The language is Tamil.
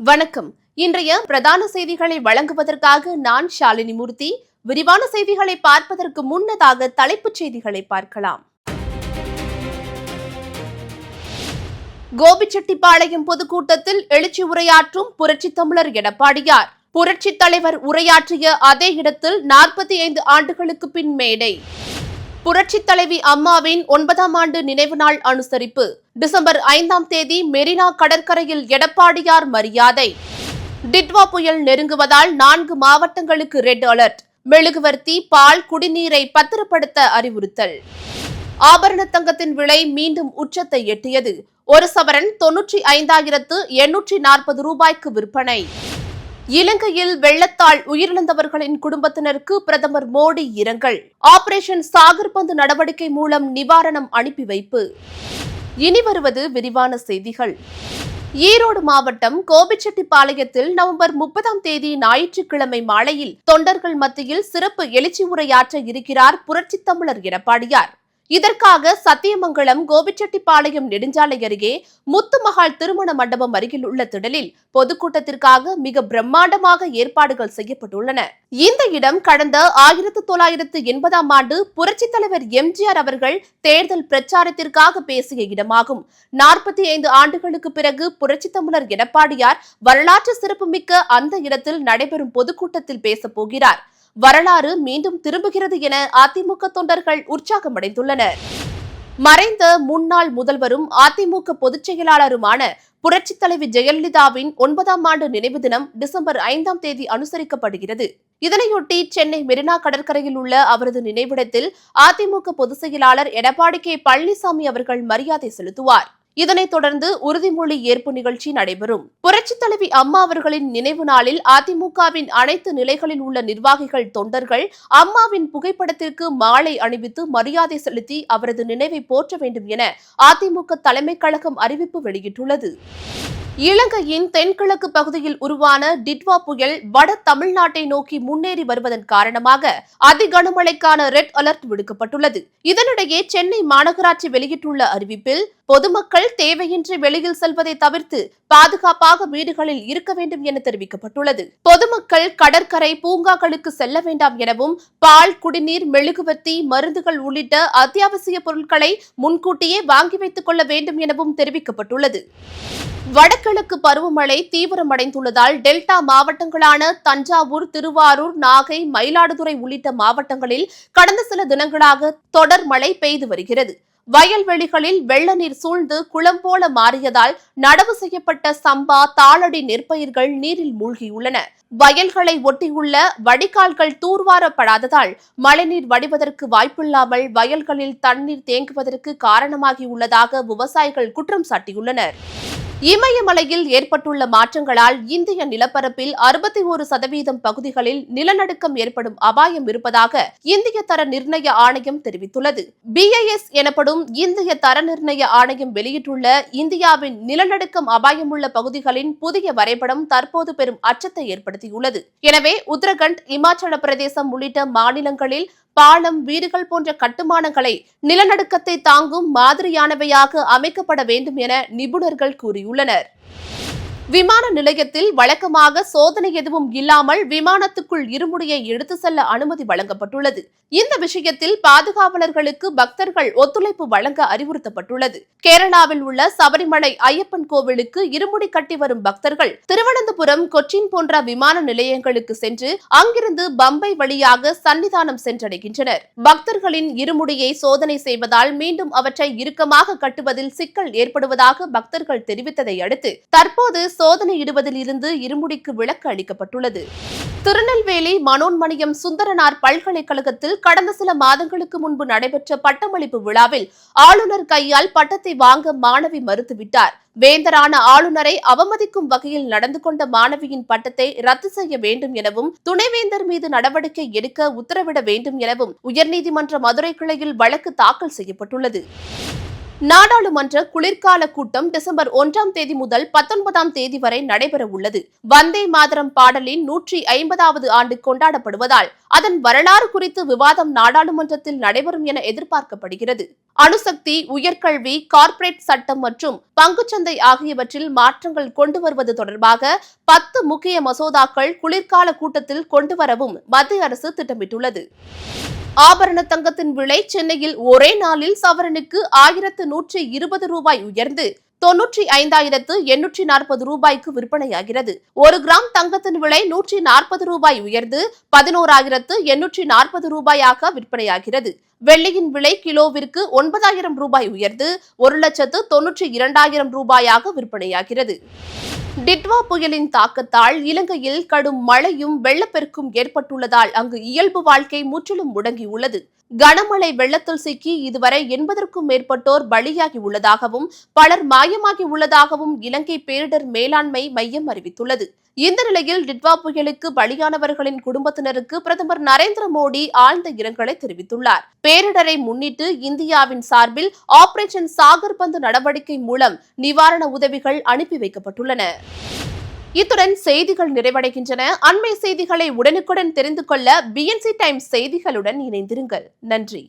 வணக்கம். இன்றைய பிரதான செய்திகளை வழங்குவதற்காக நான் ஷாலினி மூர்த்தி. விரிவான செய்திகளை பார்ப்பதற்கு முன்னதாக தலைப்புச் செய்திகளை பார்க்கலாம். கோபிச்செட்டிப்பாளையம் பொதுக்கூட்டத்தில் எழுச்சி உரையாற்றும் புரட்சித் தமிழர் எடப்பாடியார். புரட்சித் தலைவர் உரையாற்றிய அதே இடத்தில் 45 ஆண்டுகளுக்கு பின் மேடை. புரட்சித் தலைவி அம்மாவின் 9ஆம் ஆண்டு நினைவு நாள் அனுசரிப்பு. டிசம்பர் 5ஆம் தேதி மெரினா கடற்கரையில் எடப்பாடியார் மரியாதை. டிட்வா புயல் நெருங்குவதால் 4 மாவட்டங்களுக்கு ரெட் அலர்ட். மெழுகுவர்த்தி, பால், குடிநீரை பத்திரப்படுத்த அறிவுறுத்தல். ஆபரண தங்கத்தின் விலை மீண்டும் உச்சத்தை எட்டியது. ஒரு சவரன் 95,840 ரூபாய்க்கு விற்பனை. இலங்கையில் வெள்ளத்தால் உயிரிழந்தவர்களின் குடும்பத்தினருக்கு பிரதமர் மோடி இரங்கல். ஆபரேஷன் சாகர்பந்து நடவடிக்கை மூலம் நிவாரணம் அனுப்பி வைப்பு. இனி வருவது விரிவான செய்திகள். ஈரோடு மாவட்டம் கோபிச்செட்டிப்பாளையத்தில் நவம்பர் 30ஆம் தேதி ஞாயிற்றுக்கிழமை மாலையில் தொண்டர்கள் மத்தியில் சிறப்பு எழுச்சி உரையாற்ற இருக்கிறார் புரட்சித் தமிழர் எடப்பாடியார். இதற்காக சத்தியமங்கலம் கோபிச்செட்டிப்பாளையம் நெடுஞ்சாலை அருகே முத்துமகால் திருமண மண்டபம் அருகில் உள்ள திடலில் பொதுக்கூட்டத்திற்காக மிக பிரம்மாண்டமாக ஏற்பாடுகள் செய்யப்பட்டுள்ளன. இந்த இடம் கடந்த 1980ஆம் ஆண்டு புரட்சித் தலைவர் எம்ஜிஆர் அவர்கள் தேர்தல் பிரச்சாரத்திற்காக பேசிய இடமாகும். 45 ஆண்டுகளுக்கு பிறகு புரட்சித் தமிழர் எடப்பாடியார் வரலாற்று சிறப்புமிக்க அந்த இடத்தில் நடைபெறும் பொதுக்கூட்டத்தில் பேசப் போகிறார். வரலாறு மீண்டும் திரும்புகிறது என அதிமுக தொண்டர்கள் உற்சாகமடைந்துள்ளனர். மறைந்த முன்னாள் முதல்வரும் அதிமுக பொதுச் செயலாளருமான புரட்சித் தலைவி ஜெயலலிதாவின் 9ஆம் ஆண்டு நினைவு தினம் டிசம்பர் 5ஆம் தேதி அனுசரிக்கப்படுகிறது. இதனையொட்டி சென்னை மெரினா கடற்கரையில் உள்ள அவரது நினைவிடத்தில் அதிமுக பொதுச் செயலாளர் எடப்பாடி கே பழனிசாமி அவர்கள் மரியாதை செலுத்துவார். இதனைத் தொடர்ந்து உறுதிமொழி ஏற்பு நிகழ்ச்சி நடைபெறும். புரட்சித் தலைவி அம்மா அவர்களின் நினைவு நாளில் அதிமுகவின் அனைத்து நிலைகளில் உள்ள நிர்வாகிகள், தொண்டர்கள் அம்மாவின் புகைப்படத்திற்கு மாலை அணிவித்து மரியாதை செலுத்தி அவரது நினைவை போற்ற வேண்டும் என அதிமுக தலைமைக் கழகம் அறிவிப்பு வெளியிட்டுள்ளது. இலங்கையின் தென்கிழக்கு பகுதியில் உருவான டிட்வா புயல் வட தமிழ்நாட்டை நோக்கி முன்னேறி வருவதன் காரணமாக அதிகனமழைக்கான ரெட் அலர்ட் விடுக்கப்பட்டுள்ளது. இதனிடையே சென்னை மாநகராட்சி வெளியிட்டுள்ள அறிவிப்பில் பொதுமக்கள் தேவையின்றி வெளியில் செல்வதை தவிர்த்து பாதுகாப்பாக வீடுகளில் இருக்க வேண்டும் என தெரிவிக்கப்பட்டுள்ளது. பொதுமக்கள் கடற்கரை, பூங்காக்களுக்கு செல்ல வேண்டாம் எனவும் பால், குடிநீர், மெழுகுவர்த்தி, மருந்துகள் உள்ளிட்ட அத்தியாவசிய பொருட்களை முன்கூட்டியே வாங்கி வைத்துக் கொள்ள வேண்டும் எனவும் தெரிவிக்கப்பட்டுள்ளது. வடகிழக்கு பருவமழை தீவிரமடைந்துள்ளதால் டெல்டா மாவட்டங்களான தஞ்சாவூர், திருவாரூர், நாகை, மயிலாடுதுறை உள்ளிட்ட மாவட்டங்களில் கடந்த சில தினங்களாக தொடர் மழை பெய்து வருகிறது. வயல்வெளிகளில் வெள்ள நீர் சூழ்ந்து குளம் போல மாறியதால் நடவு செய்யப்பட்ட சம்பா, தாளடி நெற்பயிர்கள் நீரில் மூழ்கியுள்ளன. வயல்களை ஒட்டியுள்ள வடிகால்கள் தூர்வாரப்படாததால் மழைநீர் வடிவதற்கு வாய்ப்பில்லாமல் வயல்களில் தண்ணீர் தேங்குவதற்கு காரணமாகியுள்ளதாக விவசாயிகள் குற்றம் சாட்டியுள்ளனர். இமயமலையில் ஏற்பட்டுள்ள மாற்றங்களால் இந்திய நிலப்பரப்பில் 61% பகுதிகளில் நிலநடுக்கம் ஏற்படும் அபாயம் இருப்பதாக இந்திய தர நிர்ணய ஆணையம் தெரிவித்துள்ளது. BIS எனப்படும் இந்திய தர நிர்ணய ஆணையம் வெளியிட்டுள்ள இந்தியாவின் நிலநடுக்கம் அபாயமுள்ள பகுதிகளின் புதிய வரைபடம் தற்போது பெரும் அச்சத்தை ஏற்படுத்தியுள்ளது. எனவே உத்தரகண்ட், இமாச்சல பிரதேசம் உள்ளிட்ட மாநிலங்களில் பாலம், வீடுகள் போன்ற கட்டுமானங்களை நிலநடுக்கத்தை தாங்கும் மாதிரியானவையாக அமைக்கப்பட வேண்டும் என நிபுணர்கள் கூறியுள்ளனர். விமான நிலையத்தில் வழக்கமாக சோதனை எதுவும் இல்லாமல் விமானத்துக்குள் இருமுடியை எடுத்து செல்ல அனுமதி வழங்கப்பட்டுள்ளது. இந்த விஷயத்தில் பாதுகாவலர்களுக்கு பக்தர்கள் ஒத்துழைப்பு வழங்க அறிவுறுத்தப்பட்டுள்ளது. கேரளாவில் உள்ள சபரிமலை ஐயப்பன் கோவிலுக்கு இருமுடி கட்டி வரும் பக்தர்கள் திருவனந்தபுரம், கொச்சின் போன்ற விமான நிலையங்களுக்கு சென்று அங்கிருந்து பம்பை வழியாக சன்னிதானம் சென்றடைகின்றனர். பக்தர்களின் இருமுடியை சோதனை செய்வதால் மீண்டும் அவற்றை இறுக்கமாக கட்டுவதில் சிக்கல் ஏற்படுவதாக பக்தர்கள் தெரிவித்ததை அடுத்து தற்போது சோதனையிடுவதில் இருந்து இருமுடிக்கு விலக்கு அளிக்கப்பட்டுள்ளது. திருநெல்வேலி மனோன்மணியம் சுந்தரனார் பல்கலைக்கழகத்தில் கடந்த சில மாதங்களுக்கு முன்பு நடைபெற்ற பட்டமளிப்பு விழாவில் ஆளுநர் கையால் பட்டத்தை வாங்க மாணவி மறுத்துவிட்டார். வேந்தரான ஆளுநரை அவமதிக்கும் வகையில் நடந்து கொண்ட மாணவியின் பட்டத்தை ரத்து செய்ய வேண்டும் எனவும் துணைவேந்தர் மீது நடவடிக்கை எடுக்க உத்தரவிட வேண்டும் எனவும் உயர்நீதிமன்ற மதுரை கிளையில் வழக்கு தாக்கல் செய்யப்பட்டுள்ளது. நாடாளுமன்ற குளிர்கால கூட்டம் டிசம்பர் 1ஆம் தேதி முதல் 19ஆம் தேதி வரை நடைபெற உள்ளது. வந்தே மாதரம் பாடலின் 150வது ஆண்டு கொண்டாடப்படுவதால் அதன் வரலாறு குறித்து விவாதம் நாடாளுமன்றத்தில் நடைபெறும் என எதிர்பார்க்கப்படுகிறது. அணுசக்தி, உயர்கல்வி, கார்ப்பரேட் சட்டம் மற்றும் பங்குச்சந்தை ஆகியவற்றில் மாற்றங்கள் கொண்டு வருவது தொடர்பாக 10 முக்கிய மசோதாக்கள் குளிர்கால கூட்டத்தில் கொண்டுவரவும் மத்திய அரசு திட்டமிட்டுள்ளது. ஆபரண தங்கத்தின் விலை சென்னையில் ஒரே நாளில் சவரனுக்கு 1120 ரூபாய் உயர்ந்து 95,840 ரூபாய்க்கு விற்பனையாகிறது. 1 கிராம் தங்கத்தின் விலை 140 ரூபாய் உயர்ந்து 11,840 ரூபாயாக விற்பனையாகிறது. வெள்ளியின் விலை கிலோவிற்கு 9,000 ரூபாய் உயர்ந்து 1,92,000 ரூபாயாக விற்பனையாகிறது. டிட்வா புயலின் தாக்கத்தால் இலங்கையில் கடும் மழையும் வெள்ளப்பெருக்கும் ஏற்பட்டுள்ளதால் அங்கு இயல்பு வாழ்க்கை முற்றிலும் முடங்கியுள்ளது. கனமழை வெள்ளத்தில் சிக்கி இதுவரை 80க்கும் மேற்பட்டோர் பலியாகி உள்ளதாகவும் பலர் மாயமாகி உள்ளதாகவும் இலங்கை பேரிடர் மேலாண்மை மையம் அறிவித்துள்ளது. இந்த நிலையில் டிட்வா புயலுக்கு பலியானவர்களின் குடும்பத்தினருக்கு பிரதமர் நரேந்திர மோடி ஆழ்ந்த இரங்கலை தெரிவித்துள்ளார். பேரிடரை முன்னிட்டு இந்தியாவின் சார்பில் ஆபரேஷன் சாகர் பந்து நடவடிக்கை மூலம் நிவாரண உதவிகள் அனுப்பி வைக்கப்பட்டுள்ளன. இத்துடன் செய்திகள் நிறைவடைகின்றன. அண்மை செய்திகளை உடனுக்குடன் தெரிந்து கொள்ள BNC டைம்ஸ் செய்திகளுடன் இணைந்திருங்கள். நன்றி.